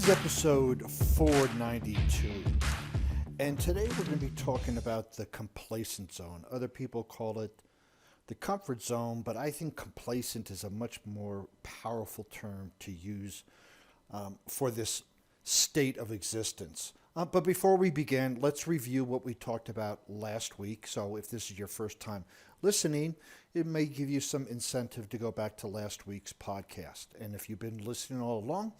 is episode 492, and today we're going to be talking about the complacent zone. Other people call it the comfort zone, but I think complacent is a much more powerful term to use for this state of existence. But before we begin, let's review what we talked about last week. So if this is your first time listening, it may give you some incentive to go back to last week's podcast. And if you've been listening all along,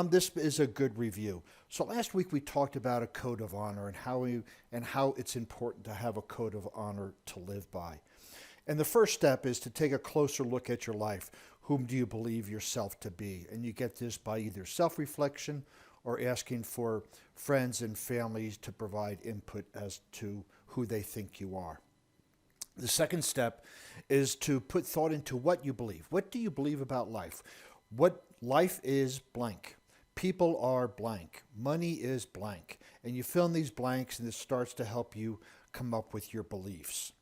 this is a good review. So last week we talked about a code of honor and how it's important to have a code of honor to live by. And the first step is to take a closer look at your life. Whom do you believe yourself to be? And you get this by either self-reflection or asking for friends and families to provide input as to who they think you are. The second step is to put thought into what you believe. What do you believe about life? What life is blank. People are blank. Money is blank. And you fill in these blanks and this starts to help you come up with your beliefs.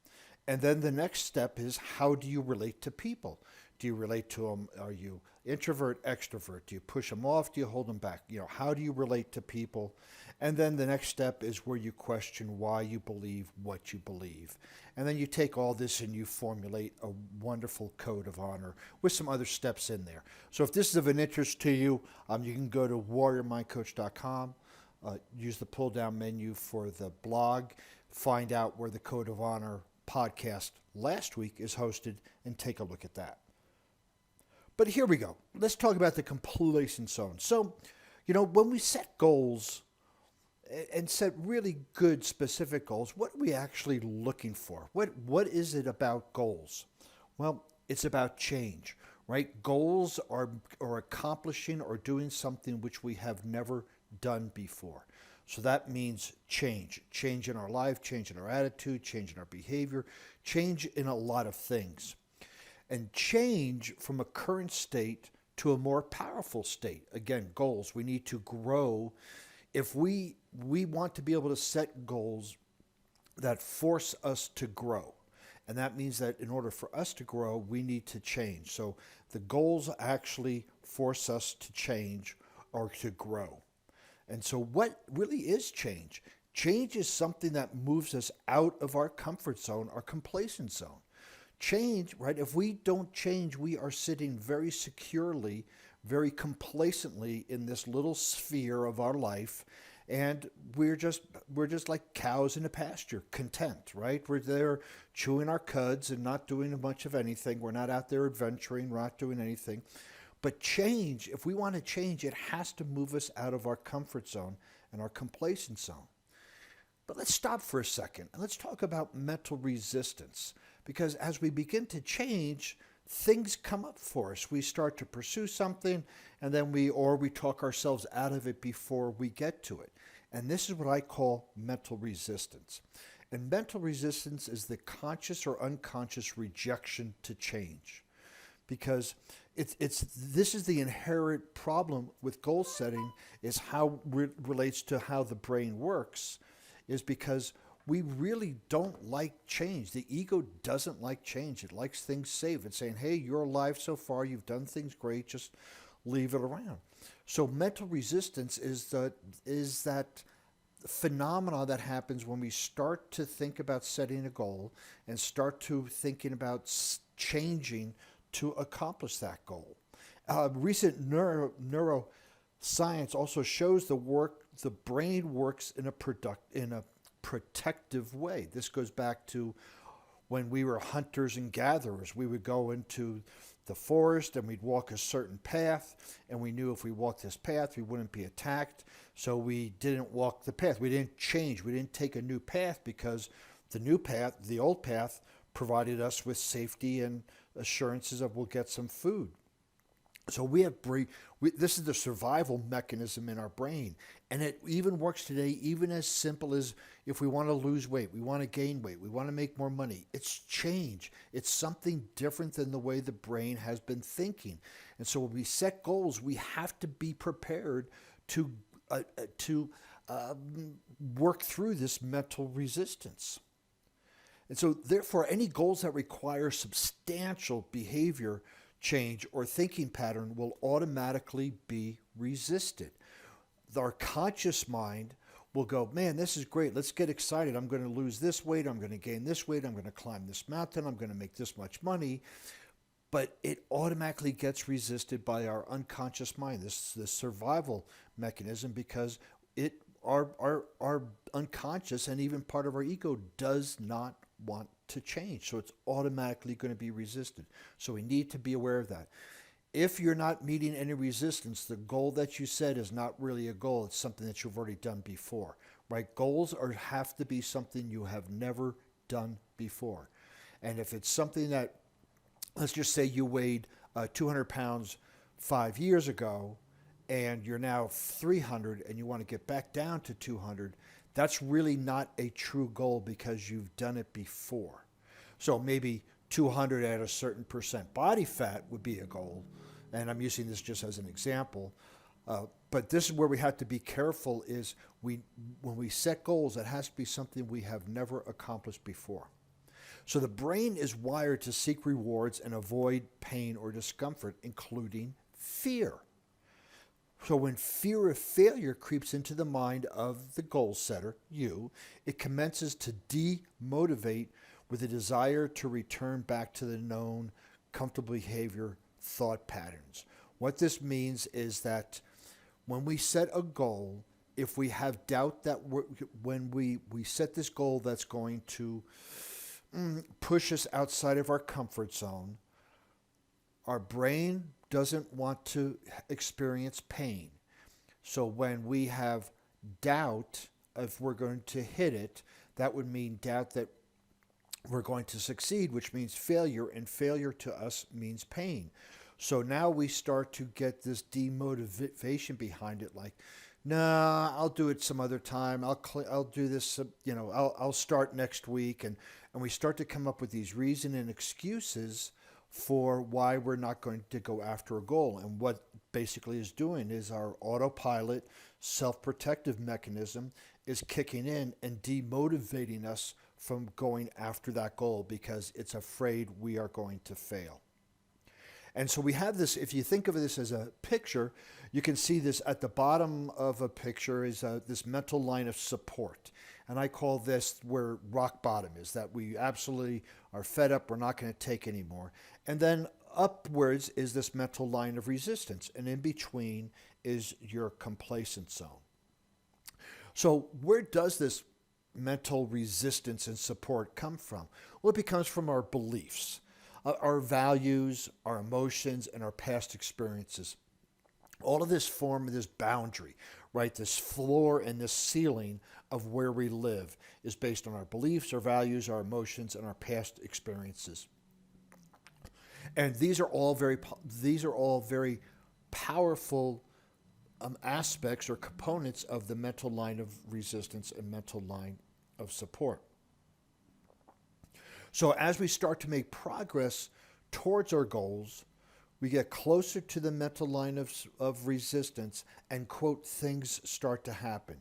And then the next step is, how do you relate to people? Do you relate to them? Are you introvert, extrovert? Do you push them off? Do you hold them back? How do you relate to people? And then the next step is where you question why you believe what you believe. And then you take all this and you formulate a wonderful code of honor with some other steps in there. So if this is of an interest to you, you can go to warriormindcoach.com, use the pull-down menu for the blog, find out where the Code of Honor podcast last week is hosted, and take a look at that. But here we go. Let's talk about the complacent zone. So, when we set goals and set really good specific goals, what are we actually looking for? What is it about goals? Well, it's about change, right? Goals are accomplishing or doing something which we have never done before. So that means change in our life, change in our attitude, change in our behavior, change in a lot of things. And change from a current state to a more powerful state. Again, goals. We need to grow. If we want to be able to set goals that force us to grow. And that means that in order for us to grow, we need to change. So the goals actually force us to change or to grow. And so what really is change? Change is something that moves us out of our comfort zone, our complacent zone. Change, right? If we don't change, we are sitting very securely, very complacently in this little sphere of our life, and we're just like cows in a pasture, content, right? We're there chewing our cuds and not doing much of anything. We're not out there adventuring, we're not doing anything. But change, if we want to change, it has to move us out of our comfort zone and our complacent zone. But let's stop for a second and let's talk about mental resistance. Because as we begin to change, things come up for us. We start to pursue something and then we talk ourselves out of it before we get to it. And this is what I call mental resistance. And mental resistance is the conscious or unconscious rejection to change. Because this is the inherent problem with goal setting, is how it relates to how the brain works, is because we really don't like change. The ego doesn't like change. It likes things safe. It's saying, hey, you're alive so far. You've done things great. Just leave it around. So mental resistance is that phenomena that happens when we start to think about setting a goal and start to thinking about changing to accomplish that goal. Recent neuroscience also shows the brain works in a protective way. This goes back to when we were hunters and gatherers. We would go into the forest and we'd walk a certain path, and we knew if we walked this path we wouldn't be attacked, so we didn't walk the path. We didn't change. We didn't take a new path because the old path provided us with safety and assurances of we'll get some food. So this is the survival mechanism in our brain. And it even works today, even as simple as if we want to lose weight, we want to gain weight, we want to make more money. It's change. It's something different than the way the brain has been thinking. And so when we set goals, we have to be prepared to work through this mental resistance. And so therefore, any goals that require substantial behavior change or thinking pattern will automatically be resisted. our conscious mind will go, man, this is great. Let's get excited. I'm going to lose this weight. I'm going to gain this weight. I'm going to climb this mountain. I'm going to make this much money. But it automatically gets resisted by our unconscious mind, this survival mechanism, because our unconscious and even part of our ego does not want to change. So it's automatically going to be resisted. So we need to be aware of that. If you're not meeting any resistance, the goal that you set is not really a goal. It's something that you've already done before, right? Goals have to be something you have never done before. And if it's something that, let's just say you weighed 200 pounds 5 years ago, and you're now 300 and you want to get back down to 200, that's really not a true goal because you've done it before. So maybe 200 at a certain percent body fat would be a goal. And I'm using this just as an example. But this is where we have to be careful is when we set goals, it has to be something we have never accomplished before. So the brain is wired to seek rewards and avoid pain or discomfort, including fear. So when fear of failure creeps into the mind of the goal setter, you, it commences to demotivate with a desire to return back to the known, comfortable behavior thought patterns. What this means is that when we set a goal, if we have doubt that when we set this goal that's going to push us outside of our comfort zone, our brain doesn't want to experience pain. So when we have doubt if we're going to hit it, that would mean doubt that we're going to succeed, which means failure, and failure to us means pain. So now we start to get this demotivation behind it, like, nah, I'll do it some other time. I'll do this, I'll start next week. And we start to come up with these reasons and excuses for why we're not going to go after a goal. And what basically is doing is our autopilot self-protective mechanism is kicking in and demotivating us from going after that goal because it's afraid we are going to fail. And so we have this, if you think of this as a picture, you can see this at the bottom of a picture is this mental line of support. And I call this where rock bottom is, that we absolutely are fed up, we're not going to take anymore. And then upwards is this mental line of resistance. And in between is your complacent zone. So where does this mental resistance and support come from? Well, it comes from our beliefs, our values, our emotions, and our past experiences. All of this form this boundary, right? This floor and this ceiling of where we live is based on our beliefs, our values, our emotions, and our past experiences. And these are all very powerful aspects or components of the mental line of resistance and mental line of support. So as we start to make progress towards our goals, we get closer to the mental line of resistance and, quote, things start to happen.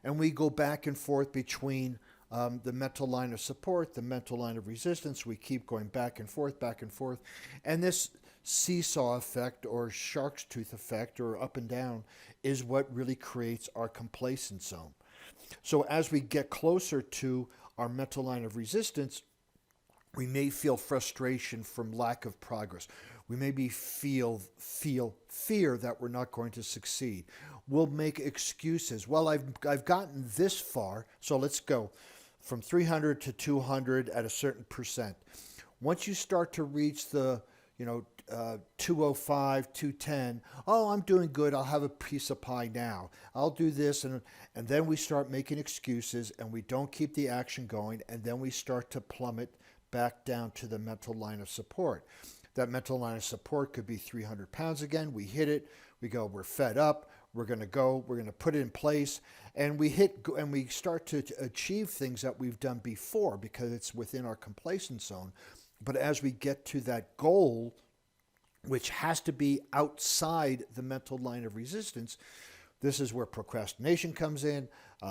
And we go back and forth between the mental line of support, the mental line of resistance. We keep going back and forth. And this seesaw effect or shark's tooth effect or up and down is what really creates our complacent zone. So as we get closer to our mental line of resistance, we may feel frustration from lack of progress. We maybe feel fear that we're not going to succeed. We'll make excuses. Well, I've gotten this far, so let's go from 300 to 200 at a certain percent. Once you start to reach the 205, 210, oh, I'm doing good. I'll have a piece of pie now. I'll do this. And then we start making excuses and we don't keep the action going. And then we start to plummet back down to the mental line of support. That mental line of support could be 300 pounds again. We hit it. We go, we're fed up. We're going to put it in place. And we start to achieve things that we've done before because it's within our complacent zone. But as we get to that goal, which has to be outside the mental line of resistance, this is where procrastination comes in.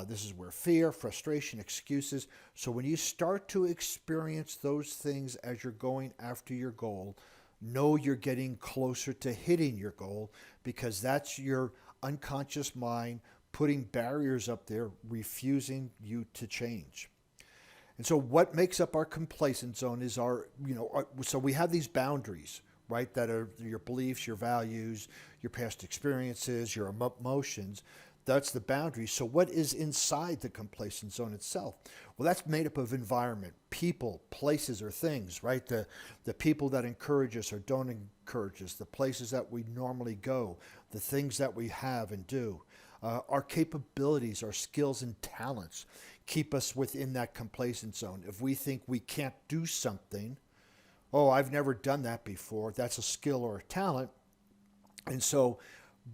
This is where fear, frustration, excuses. So when you start to experience those things as you're going after your goal, know you're getting closer to hitting your goal because that's your unconscious mind putting barriers up there, refusing you to change. And so what makes up our complacent zone is so we have these boundaries, right? That are your beliefs, your values, your past experiences, your emotions. That's the boundary. So what is inside the complacent zone itself? Well, that's made up of environment, people, places, or things, right? The people that encourage us or don't encourage us, the places that we normally go, the things that we have and do. Our capabilities, our skills and talents keep us within that complacent zone. If we think we can't do something, oh, I've never done that before, that's a skill or a talent. And so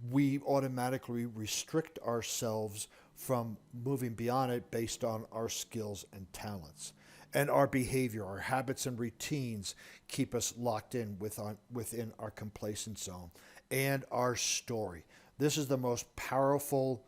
we automatically restrict ourselves from moving beyond it based on our skills and talents. And our behavior, our habits and routines keep us locked in within our complacent zone. And our story. This is the most powerful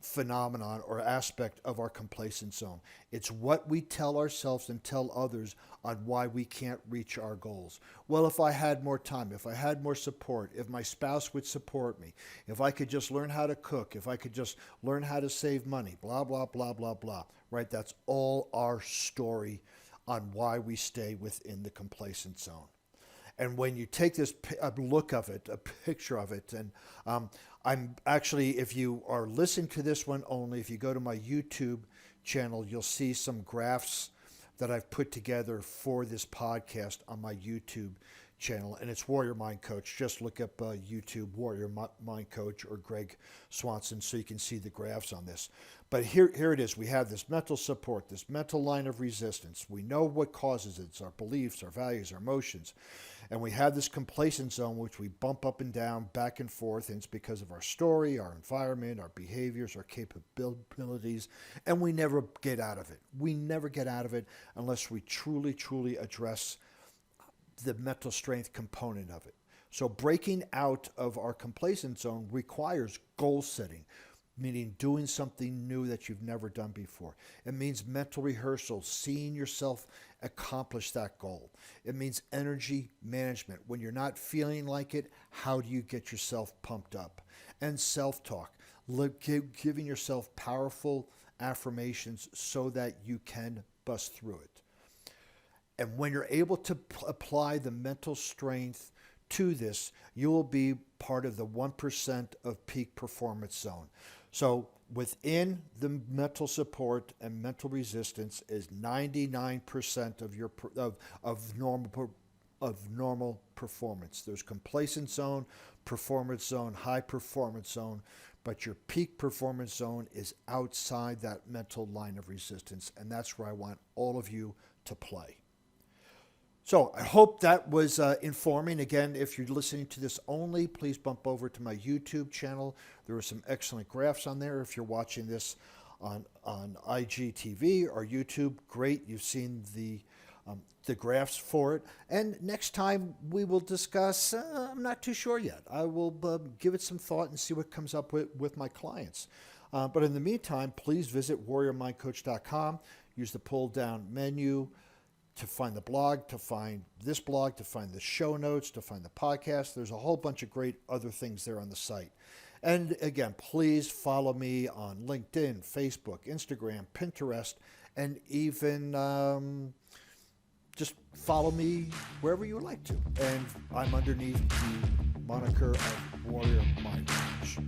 phenomenon or aspect of our complacent zone. It's what we tell ourselves and tell others on why we can't reach our goals. Well, if I had more time, if I had more support, if my spouse would support me, if I could just learn how to cook, if I could just learn how to save money, blah, blah, blah, blah, blah, right? That's all our story on why we stay within the complacent zone. And when you take this a look of it, a picture of it, and I'm actually, if you are listening to this one only, if you go to my YouTube channel, you'll see some graphs that I've put together for this podcast on my YouTube channel. And it's Warrior Mind Coach. Just look up YouTube Warrior Mind Coach or Greg Swanson so you can see the graphs on this. But here it is. We have this mental support, this mental line of resistance. We know what causes it. It's our beliefs, our values, our emotions. And we have this complacent zone, which we bump up and down, back and forth. And it's because of our story, our environment, our behaviors, our capabilities. And we never get out of it. We never get out of it unless we truly, truly address the mental strength component of it. So breaking out of our complacent zone requires goal setting, meaning doing something new that you've never done before. It means mental rehearsal, seeing yourself accomplish that goal. It means energy management. When you're not feeling like it, how do you get yourself pumped up? And self-talk, giving yourself powerful affirmations so that you can bust through it. And when you're able to apply the mental strength to this, you will be part of the 1% of peak performance zone. So within the mental support and mental resistance is 99% of your normal performance. There's complacent zone, performance zone, high performance zone, but your peak performance zone is outside that mental line of resistance, and that's where I want all of you to play. So I hope that was informing. Again, if you're listening to this only, please bump over to my YouTube channel. There are some excellent graphs on there. If you're watching this on IGTV or YouTube, great. You've seen the graphs for it. And next time we will discuss, I'm not too sure yet. I will give it some thought and see what comes up with my clients. But in the meantime, please visit warriormindcoach.com. Use the pull-down menu to find the blog, to find this blog, to find the show notes, to find the podcast. There's a whole bunch of great other things there on the site. And again, please follow me on LinkedIn, Facebook, Instagram, Pinterest, and even just follow me wherever you would like to. And I'm underneath the moniker of Warrior Mind Coach.